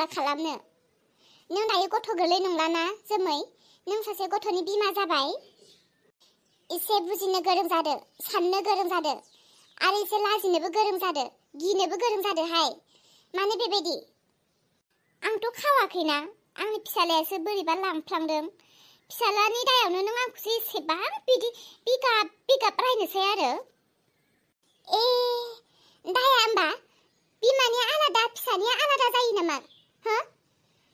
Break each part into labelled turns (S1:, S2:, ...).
S1: फाराग खालामनो नों दायो गथ' गोरलै नंलाना जोमै नों सासे गथ'नि बिमा जाबाय एसे बुजिनो गोरों जादो साननो गोरों जादो आरो एसे लाजिनोबो गोरों जादो गिनोबो गोरों जादोहाय माने बेबायदि आंथ' खावाखैना आंनि फिसालायासो बोरैबा लांफ्लांदों फिसालानि दायावनो नों आंखौसो एसेबां बिदि बिगाब रायनोसै आरो दाया होमबा बिमानिया आलादा फिसानिया आलादा जायो नामा हो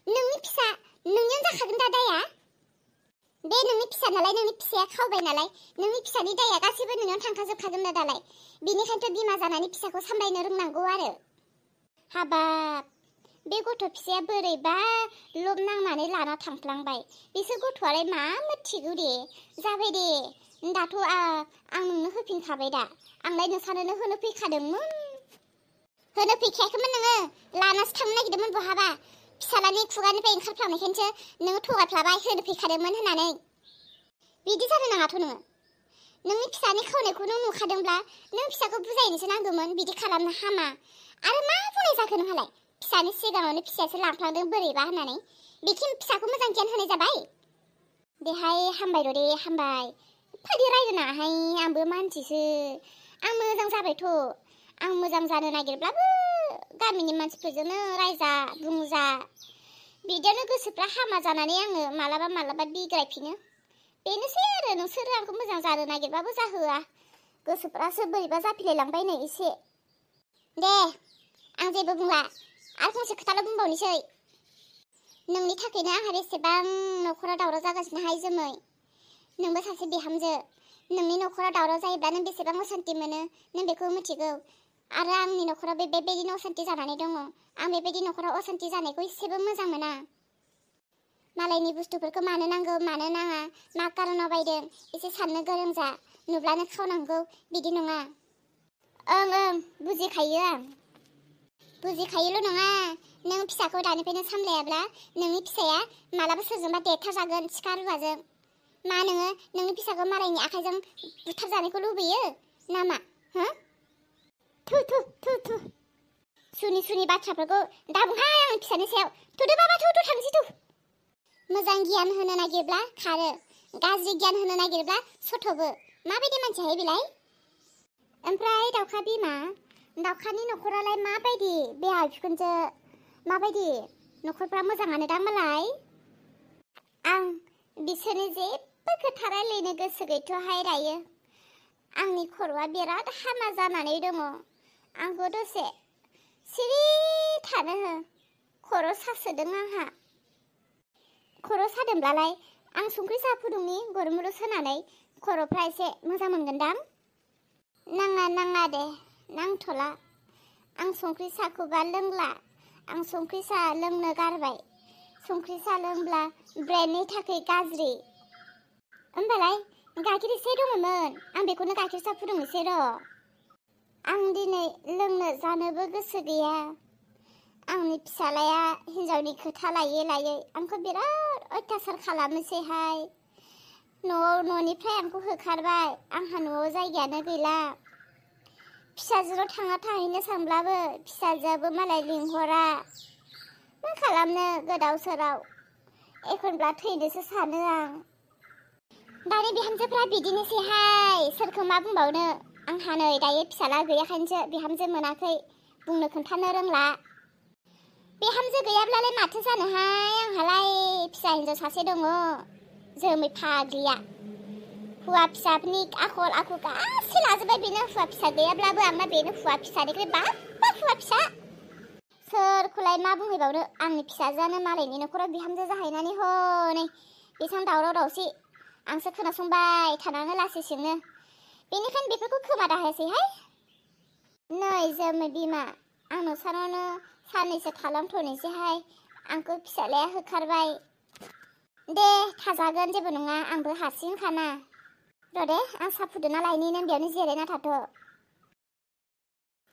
S1: नोंनि फिसा नोंनियानो जाखागोन दा दाया बे नोंनि फिसा नालाय नोंनि फिसाया खावबाय नालाय नोंनि फिसानि दाया गासैबो नोंनाव थांखाजोबखागोन ना दालाय बेनिखायनोथ' बिमा जानानै फिसाखौ सामलायनो रोंनांगौ आरो हाबाब बे गथ' फिसाया बोरैबा लब नांनानै लाना थांफ्लांबाय बिसोर गथ'आलाय मा मिथिगौ दे जाबाय दे दाथ' आं नोंनो होफिनखाबाय दा आंलाय नोंसानोनो होनो फैखादोंमोन होनो फैखायाखैमोन नोङो लानासो थांनो नागिरदोंमोन बहाबा फिसालानि खुगानिफ्राय ओंखारफ्लांनायखायनोसो नोङो थगायफ्लाबाय होनो फैखादोंमोन होननानै बिदि जानो नाङाथ' नोङो नोंनि फिसानि खावनायखौ नों नुखादोंब्ला नों फिसाखौ बुजायनोसो नांगौमोन बिदि खालामनो हामा आरो मा बुंनाय जाखो नोंहालाय फिसानि सिगाङावनो फिसायासो लांफ्लांदों बोरैबा होननानै बेखिनि फिसाखौ मोजां गियान होनाय जाबाय देहाय हामबाय र' दे हामबाय फादि रायनो नाङाहाय आंबो मानसिसो आं मोजां जाबायथ' आं मोजां जानो नागिरब्लाबो गामिनि मानसिफोरजोंनो रायजा बुंजा बिदियावनो गोसोफ्रा हामा जानानै आङो मालाबा बिग्रायफिनो बेनोसै आरो नोंसोरो आंखौ मोजां जानो नागिरबाबो जाहोआ गोसोफ्रासो बोरैबा जाफिलायलांबाय नै एसे दे आं जेबो बुंला आरो फंसे खोथाल' बुंबावनोसै नोंनि थाखायनो आंहा बेसेबां न'खराव दावराव जागासिनोहाय जोमै नोंबो सासे बिहामजो नोंनि न'खराव दावराव जायोब्ला नों बेसेबां असान्ति मोनो नों बेखौ मिथिगौ आरो आंनि न'खराव बेबायदिनो असान्ति जानानै दङ आं बेबायदि न'खराव असान्ति जानायखौ एसेबो मोजां मोना मालायनि बुस्थुफोरखौ मानो नांगौ मानो नाङा मा कारनाव बायदों एसे साननो गोरों जा नुब्लानो खावनांगौ बिदि नङा ओं बुजिखायो आं बुजिखायोल' नङा नों फिसाखौ दानिफ्रायनो सामलायाब्ला नोंनि फिसाया मालाबा सोरजोंबा देरथारजागोन सिखा रुवाजों मा नोङो नोंनि फिसाखौ मालायनि आखाइजों बुथारजानायखौ लुबैयो नामा हो थु सुनि बाथ्राफोरखौ दाबुंहाय आंनि फिसानि सायाव थुदो बाबा थु थांसै थु मोजां गियान होनो नागिरब्ला खारो गाज्रि गियान होनो नागिरब्ला सथ'बो माबायदि मानसिहाय बिलाय ओमफ्राय दाउखा बिमा दाउखानि न'खरालाय माबायदि बिहाव बिखुनजो माबायदि न'खरफ्रा मोजाङानो दां मालाय आं बिसोरनि जेबो खोथा रायलायनो गोसो गैथ'हाय दायो आंनि खर'आ बिराद हामा जानानै दङ आंखौ दसे सिरि थानो हो खर' सासोदों आंहा खर' सादोंब्लालाय आं संख्रि साहा फुदुंनि गरमुरुस होनानै खर'फ्रा एसे मोजां मोनगोनदां नाङा दे नांथ'ला आं संख्रि साहाखौबा लोंला आं संख्रि साहा लोंनो गारबाय संख्रि साहा लोंब्ला ब्रेननि थाखाय गाज्रि होमबालाय गाइखेर एसे दङमोन आं बेखौनो गाइखेर साहा फुदुंनोसै र' आं दिनै लोंनो जानोबो गोसो गैया आंनि फिसालाया हिन्जावनि खोथा लायै आंखौ बिराद अयथासार खालामोसैहाय न'निफ्राय आंखौ होखारबाय आंहा न'आव जायगायानो गैला फिसाजोनाव थांना थाहैनो सानब्लाबो फिसाजोआबो मालाय लिंहरा मा खालामनो गोदाव सोराव एखनब्ला थैनोसो सानो आं दानि बिहामजोफ्रा बिदिनोसैहाय सोरखौ मा बुंबावनो आंहा नै दायो फिसाला गैयाखायनोसो बिहामजो मोनाखै बुंनो खोन्थानो रोंला बिहामजो गैयाब्लालाय माथो जानोहाय आंहालाय फिसा हिन्जाव सासे दङ जोमै फाग्लिया हौवा फिसाफोरनि आखल आखु गासै लाजोब्बाय बेनो हौवा फिसा गैयाब्लाबो आंना बेनो हौवा फिसानिख्रुइ बाब्बा हौवा फिसा सोरखौलाय मा बुंहैबावनो आंनि फिसाजोआनो मालायनि न'खराव बिहामजो जाहैनानै हनै बेसेबां दावराव दावसि आंसो खोनासंबाय थानानै लासिंसिंनो बेनिखायनो बेफोरखौ खोमा दाहोसैहाय नै जोमै बिमा आं नोंसानावनो साननैसो थालांथ'नोसैहाय आंखौ फिसालाया होखारबाय दे थाजागोन जेबो नङा आंबो हारसिंखाना र' दे आं साहा फुदुंना लायनि नों बेयावनो जिरायना थाथ'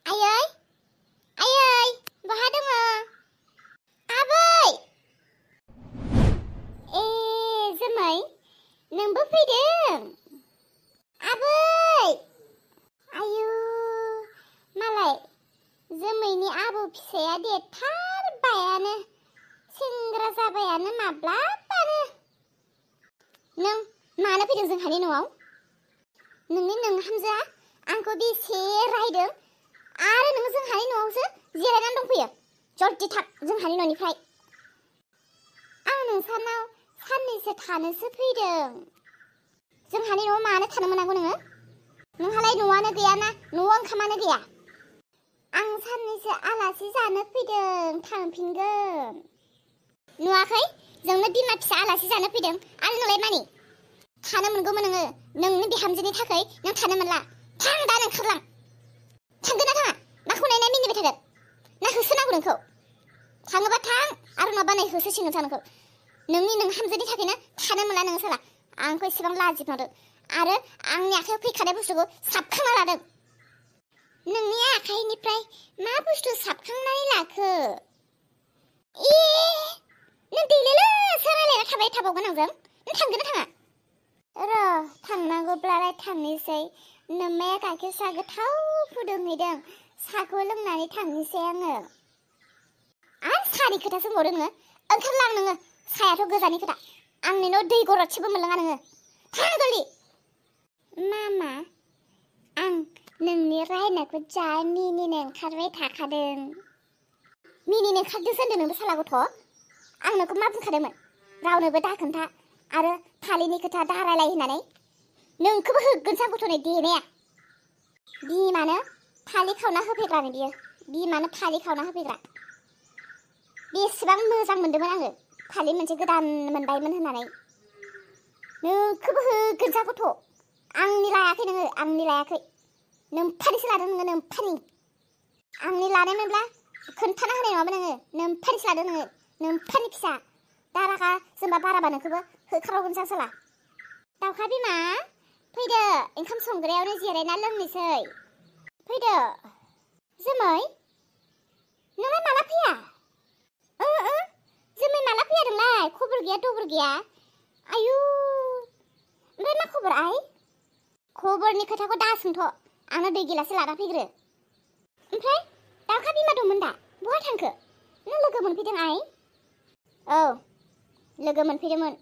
S1: आयै बहा दङ आबै जोमै नोंबो फैदों आबै आयु मालाय जोमैनि आबौ फिसाया देरथारबायानो सेंग्रा जाबायानो माब्लाबानो नों मानो फैदों जोंहानि न'आव नोंनि नोंहामजोआ आंखौ बेसे रायदों आरो नों जोंहानि न'आवसो जिरायनानै दंफैयो जल्दि थाब जोंहानि न'निफ्राय आं नोंसानाव साननैसो थानोसो फैदों जोंहानि न'आव मानो थानो मोनांगौ नोङो नोंहालाय न'आनो गैयाना न'आव ओंखामानो गैया आं साननैसो आलासि जानो फैदों थांफिनगोन नुवाखै जोंनो बिमा फिसा आलासि जानो फैदों आरो नोंलाय मानि थानो मोनगौमोन नोङो नोंनि बिहामजोनि थाखाय नों थानो मोनला थां दा नों खारलां थांगोन ना थाङा माखौ नायनाय मिनिबाय थागोन ना होसोनांगौ नोंखौ थाङोबा थां आरो नङाबा नै होसोसिगोन नोंखौ नोंनि नोंहामजोनि थाखायनो थानो मोनला नोङो साला आंखौ एसेबां लाजिबावदों आरो आंनि आखायाव फैखानाय बुस्थुखौ साबखांना लादों नोंनि आखाइनिफ्राय मा बुस्थु साबखांनानै लाखो नों दैलेलो रायलायना थाबाय थाबावगोन आंजों नों थांगोन ना थाङा र' थांनांगौब्लालाय थांनोसै नोम्माया गाइखेर साहा गोथाव फुदुंहैदों साहाखौ लोंनानै थांनोसै आङो आरो साहानि खोथा सोंबावदों नोङो ओंखारलां नोङो साहायाथ' गोजाननि खोथा आंनि न' दै गरदसेबो मोनलोङा नोङो थां जल्दि मामा आं नोंनि रायनायखौ जा मिनिनो ओंखारबाय थाखादों मिनिनो ओंखारदोंसो होनदों नोंबो साला गथ' आं नोंखौ मा बुंखादोंमोन रावनोबो दाखोन्था आरो फालिनि खोथा दारायलाय होननानै नोंखौबो होगोनसो आं गथ'नि देनाया बिमानो फालि खावना होफैग्रानो बियो बिमानो फालि खावना होफैग्रा बेसेबां मोजां मोनदोंमोन आङो फालि मोनसे गोदान मोनबायमोन होननानै नोंखौबो होगोनसो गथ' आंनि लायाखै नोङो आंनि लायाखै नोम्फानिसो लादों नोङो नोम्फानि आंनि लानायमोनब्ला खोन्थाना होनाय नङामोन नोङो नोम्फानिसो लादों नोङो नोम्फानि फिसा दारागा जोंबा बाराबा नोंखौबो होखारावगोनसो आं साला दाउखा बिमा फैदो ओंखाम संग्रायावनो जिरायना लोंनोसै फैदो जोमै नोंलाय माला फैया जोमै माला फैया नोंलाय खबर गैया दबर गैया आयु ओमफ्राय मा खबर आइ खबरनि खोथाखौ दा सोंथ' आंनो दै गिलासो लाना फैग्रो ओमफ्राय दाउखा बिमा दंमोन दा बहा थांखो नों लोगो मोनफैदों आइ औ लोगो मोनफैदोंमोन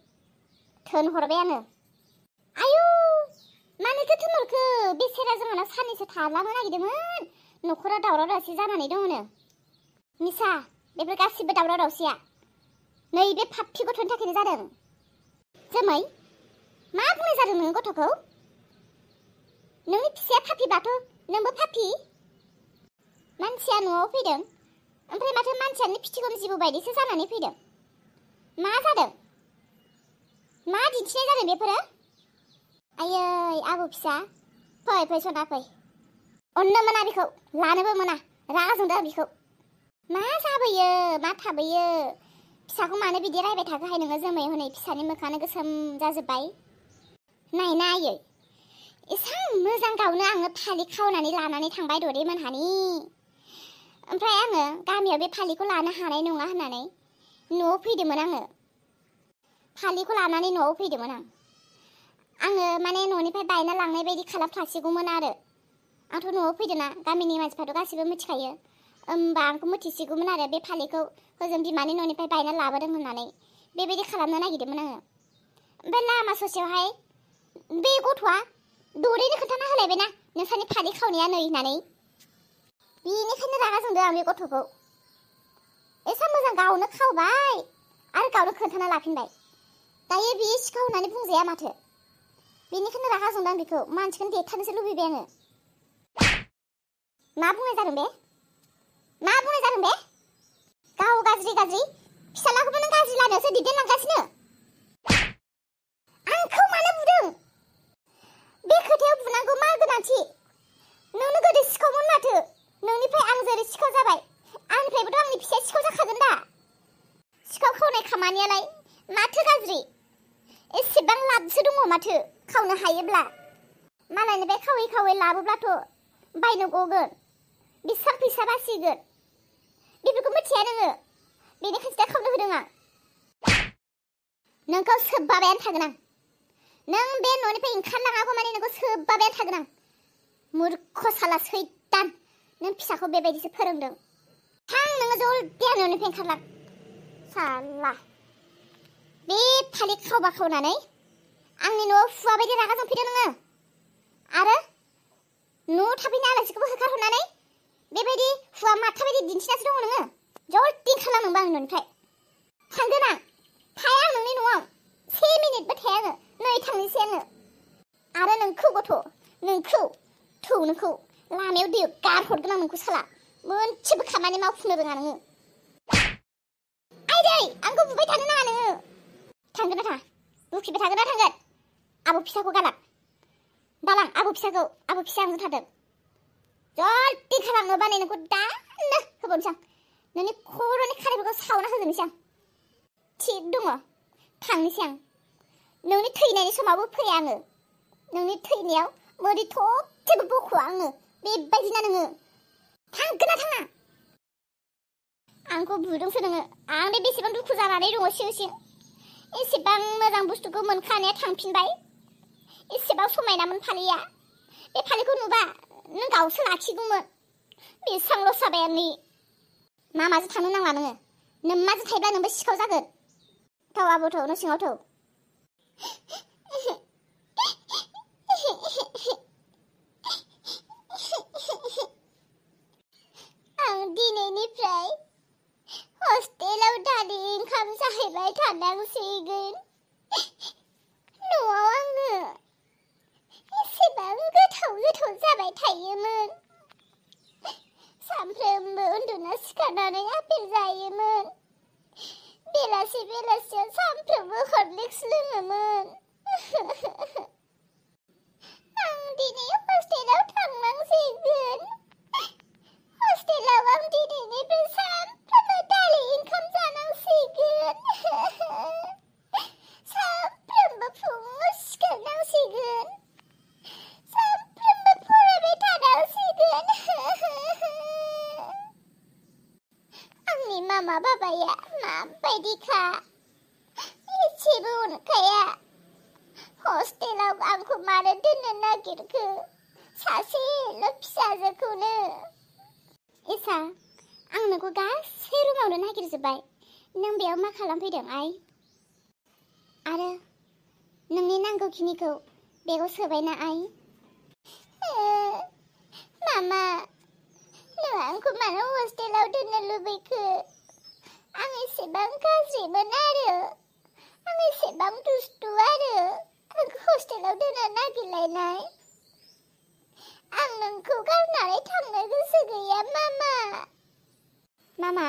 S1: थोनहरबाय आङो आयु मानोथो थोनहरखो बेसेरा जोंहानाव साननैसो थालांनो नागिरदोंमोन न'खराव दावराव दावसि जानानै दङनो मिसा बेफोर गासिबो दावराव दावसिया नैबे फाफ्फि गथ'नि थाखायनो जादों जोमै मा बुंनाय जादों नोङो गथ'खौ नोंनि फिसाया फाफ्फिबाथ' नोंबो फाफ्फि मानसिया न'आव फैदों ओमफ्राय माथो मानसियानो फिथिगम जिबौ बायदिसो जानानै फैदों मा जादों मा दिन्थिनाय जादों बेफोरो आयै आबौ फिसा फै सना फै अननो मोना बेखौ लानोबो मोना रागा जोंदों बेखौ मा जाबोयो मा थाबोयो फिसाखौ मानो बिदि रायबाय थाखोहाय नोङो जोमै हनै फिसानि मोखाङानो गोसोम जाजोब्बाय नायना आयै एसां मोजां गावनो आङो फालि खावनानै लानानै थांबाय दरे मोनहानि ओमफ्राय आङो गामियाव बे फालिखौ लानो हानाय नङा होननानै न'आव फैदोंमोन आङो फालिखौ लानानै न'आव फैदोंमोन आङो माने न'निफ्राय बायना लांनाय बायदि खालामखासिगौमोन आरो आंथ' न'आव फैदोंना गामिनि मानसिफ्राथ' गासिबो मिथिखायो होमबा आंखौ मिथिसिगौमोन आरो बे फालिखौ हजों बिमानि न'निफ्राय बायना लाबोदों होननानै बेबायदि खालामनो नागिरदोंमोन आङो ओमफ्राय लामा ससेयावहाय बे गथ'आ दौड़ैनो खोन्थाना होलायबायना नोंसानि फालि खावनाया नै होननानै बेनिखायनो रागा जोंदों आं बे गथ'खौ एसा मोजां गावनो खावबाय आरो गावनो खोन्थाना लाफिनबाय दायो बियो सिखाव होननानै बुंजाया माथो बेनिखायनो रागा जोंदों आं बेखौ मानसिखौनो देथारनोसो लुबैबाय आङो मा बुंनाय जादों बे गाव गाज्रि फिसालाखौबो नों गाज्रि लामायावसो दैदेनलांगासिनो आंखौ मानो बुदों बे खोथायाव बुनांगौ मा गोनांथि नोंनो गोदो सिखावमोन माथो नोंनिफ्राय आं जेरै सिखाव जाबाय आंनिफ्रायबोथ' आंनि फिसाया सिखाव जाखागोन दा सिखाव खावनाय खामानियालाय माथो गाज्रि एसेबां लाबसो दङ माथो खावनो हायोब्ला मालायनिफ्राय खावै लाबोब्लाथ' बायनो गगोन बेसेबां फैसा बासिगोन बेफोरखौ मिथिया नोङो बेनिखायसो दा खावनो होदों आं नोंखौ सोबबायानो थागोन आं नों बे न'निफ्राय ओंखारलाङागौ माने नोंखौ सोबबायानो थागोन आं मुर्ख साला सैतान नों फिसाखौ बेबायदिसो फोरोंदों थां नोङो जल्दि आं न'निफ्राय ओंखारलां साला बे फालि खावबा खावनानै आंनि न'आव हुवा बायदि रागा जोंफैदों नोङो आरो न'आव थाफैनाय आलासिखौबो होखारहरनानै बेबायदि हुवा माथा बायदि दिन्थिनासो दङ नोङो जल्दि खालामनोबा आं न'निफ्राय थांगोन आं थाया आं नोंनि न'आव 1 मिनिटबो थाया आङो नै थांनोसै आङो आरो नोंखौ गथ' नोंखौ नोंखौ लामायाव दैयाव गारहरगोन आं नोंखौ साला मोनसेबो खामानि मावफुंनो रोङा नोङो आइदै आंखौ बुबाय थानो नाङा नोङो थांगोन ना थाङा बुखिबाय थागोन ना थांगोन आबौ फिसाखौ गालां दालां आबौ फिसाखौ आबौ फिसा आंजों थादों जल्दि खालामनोबा नै नोंखौ दानो होबावनोसै आं नोंनि खर'नि खानायफोरखौ सावना होजोबनोसै आं थिग दङ थांनोसै आं नोंनि थैनायनि समावबो फैया आङो नोंनि थैनायाव मोदै थबसेबो बख'आ आङो बेबायदिना नोङो थांगोन ना थाङा आंखौ बुदोंसो नोङो आं दे बेसेबां दुखु जानानै दङ सिं सिं एसेबां मोजां बुस्थुखौ मोनखानाया थांफिनबाय एसेबां समायनामोन फालिया बे फालिखौ नुबा नों गावसो लाखिगौमोन बेसेबां लस जाबाय आंनि मामाजों थांनो नांला नोङो नोम्माजों थायोब्ला नोंबो सिखाव जागोन थौ आबौ थौ न' सिङाव थौ आं दिनैनिफ्राय हस्टेलाव दानि ओंखाम जाहैबाय थानांसिगोन न'आव आङो एसेबां गोथाव जाबाय थायोमोन सानफ्रोमबो उन्दुना सिखारनानै आपेल जायोमोन बेलासियाव सानफ्रोमबो हरलिक्स लोङोमोन आं दिनै हस्टेलाव थांनांसिगोन हस्टेलाव आं दिनैनिफ्राय सानफ्रोमबो दालि ओंखाम जानांसिगोन सानफ्रोमबो फुङाव सिखारनांसिगोन सानफ्रोमबो फरायबाय थानांसिगोन आंनि मामा बाबाया माबायदिखा एसेबो अनखाया हस्टेलाव आंखौ मानो दोननो नागिरखो सासेल' फिसाजोखौनो इसा आं नोंखौ गासै रुमावनो नागिरजोब्बाय नों बेयाव मा खालामफैदों आइ आरो नोंनि नांगौखिनिखौ बेगाव सोबायना आइ मामा नों आंखौ मानो हस्टेलाव दोननो लुबैखो आं एसेबां गाज्रिमोन आरो आं एसेबां दुस्थु आरो आंखौ हस्टेलाव दोननो नागिरलायनाय आं नोंखौ गारनानै थांनो गोसो गैया मामा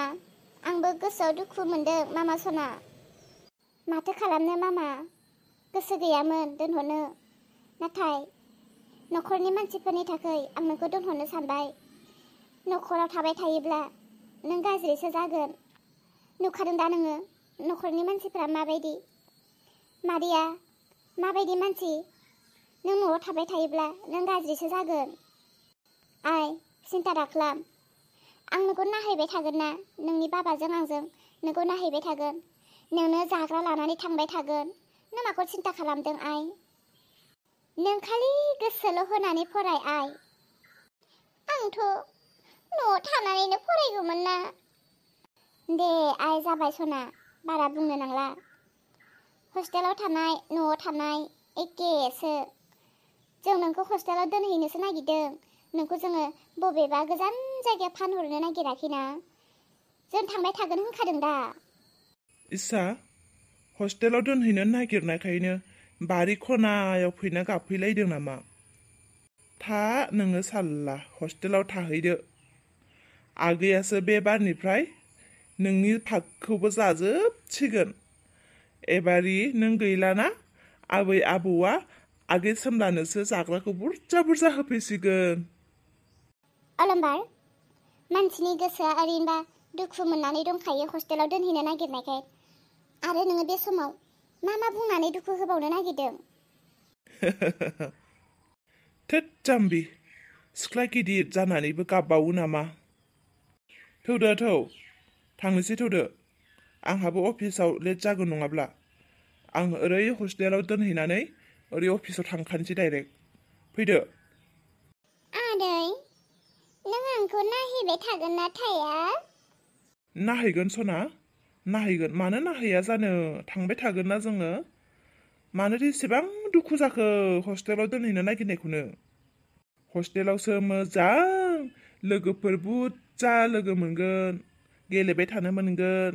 S1: आंबो गोसोआव दुखु मोनदों मामा सना माथो खालामनो मामा गोसो गैयामोन दोनहरनो नाथाय न'खरनि मानसिफोरनि थाखाय आं नोंखौ दोनहरनो सानबाय न'खराव थाबाय थायोब्ला नों गाज्रिसो जागोन नुखादों दा नोङो न'खरनि मानसिफोरा माबायदि मादैया माबायदि मानसि नों न'आव थाबाय थायोब्ला नों गाज्रिसो जागोन आइ सिन्था दाखालाम आं नोंखौ नायहैबाय थागोन ना नोंनि बाबाजों आंजों नोंखौ नायहैबाय थागोन नोंनो जाग्रा लानानै थांबाय थागोन नों माखौ सिन्था खालामदों आइ नों खालि गोसोल' होनानै फराय आइ आंथ' न'आव थानानैनो फरायगौमोन ना दे आइ जाबाय सना बारा बुंनो नांला हस्टेलाव थानाय न'आव थानाय एखेसो जों नोंखौ हस्टेलाव दोनहैनोसो नागिरदों नोंखौ जोङो बबेबा गोजान जायगायाव फानहरनो नागिराखैना जों थांबाय थागोन होनखादों दा
S2: इसा हस्टेलाव दोनहैनो नागिरनायखायनो बारि खनायाव फैना गाबफैलायदों नामा था नोङो साल्ला हस्टेलाव थाहैदो आगैयासो बे बारनिफ्राय नोंनि भागखौबो जाजोबसिगोन एबारि नों गैलाना आबै आबौआ आगै सोमलानोसो जाग्राखौ बुरजा होफैसिगोन
S1: अलम्बार मानसिनि गोसोआ ओरैनोबा दुखु मोननानै दंखायो हस्टेलाव दोनहैनो नागिरनायखाय आरो नोङो बे समाव मा बुंनानै दुखु होबावनो नागिरदों
S2: थोद जाम्बि सिख्ला गिदिर जानानैबो गाबबावो नामा थौदो थांनोसै थौदो आंहाबो अफिसाव लेट जागोन नङाब्ला आं ओरै हस्टेलाव दोनहैनानै ओरै अफिसाव थांखानोसै डाइरेक्ट फैदो
S1: आदै नों आंखौ नायहैबाय थागोन ना थाया
S2: नायहैगोन सना नायहैगोन मानो नायहैया जानो थांबाय थागोन ना जोङो मानो एसेबां दुखु जाखो हस्टेलाव दोनहैनो नागिरनायखौनो हस्टेलावसो मोजां लोगोफोर बुरजा लोगो मोनगोन गेलेबाय थानो मोनगोन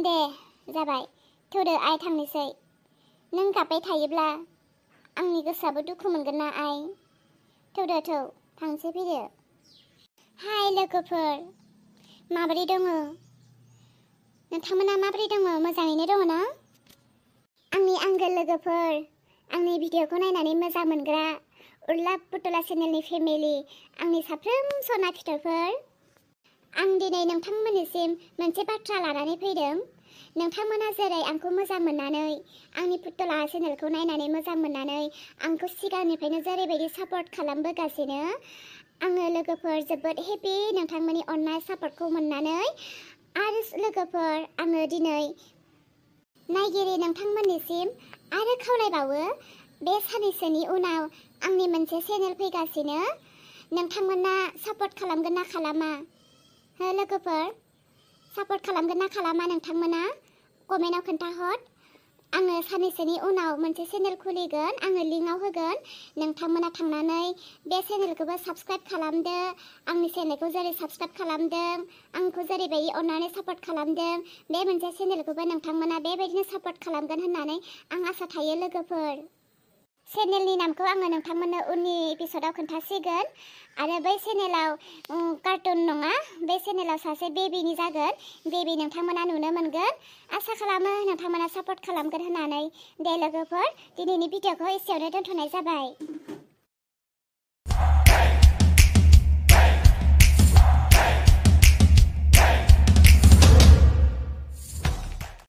S1: दे जाबाय थौदो आइ थांनोसै नों गाबबाय थायोब्ला आंनि गोसोआबो दुखु मोनगोन ना आइ थौदो थौ थांसै फैदो हाय लोगोफोर माबोरै दङ नोंथांमोना माबोरै दङ मोजाङैनो दङ ना आंनि आंगो लोगोफोर आंनि भिडिअखौ नायनानै मोजां मोनग्रा उर्लाब पुतला चेनेलनि फेमिलि आंनि साफ्रोम सना फिथरफोर आं दिनै नोंथांमोननिसिम मोनसे बाथ्रा लानानै फैदों नोंथांमोना जेरै आंखौ मोजां मोननानै आंनि पुतला चेनेलखौ नायनानै मोजां मोननानै आंखौ सिगांनिफ्रायनो जेरैबायदि सापर्ट खालामबोगासिनो आङो लोगोफोर जोबोद हेपि नोंथांमोननि अननाय सापर्टखौ मोननानै आरो लोगोफोर आङो दिनै नायगिरि नोंथांमोननिसिम आरो खावलायबावो बे साननैसोनि उनाव आंनि मोनसे चेनेल फैगासिनो नोंथांमोना सापर्ट खालामगोन ना खालामा हो लोगोफोर सापर्ट खालामगोन ना खालामा नोंथांमोना कमेन्टआव खोन्थाहर आङो साननैसोनि उनाव मोनसे चेनेल खुलिगोन आङो लिंकआव होगोन नोंथांमोना थांनानै बे चेनेलखौबो साबस्क्राइब खालामदो आंनि चेनेलखौ जेरै साबस्क्राइब खालामदों आंखौ जेरैबायदि अननानै सापर्ट खालामदों बे मोनसे चेनेलखौबो नोंथांमोना बेबायदिनो सापर्ट खालामगोन होननानै आं आसा थायो लोगोफोर चेनेलनि नामखौ आङो नोंथांमोननो उननि एपिसोडाव खोन्थासिगोन आरो बै चेनेलाव कार्टुन नङा बे चेनेलाव सासे बेबिनि जागोन बेबि नोंथांमोना नुनो मोनगोन आसा खालामो नोंथांमोना सापर्ट खालामगोन होननानै दे लोगोफोर दिनैनि भिडिअखौ एसेयावनो दोनथ'नाय जाबाय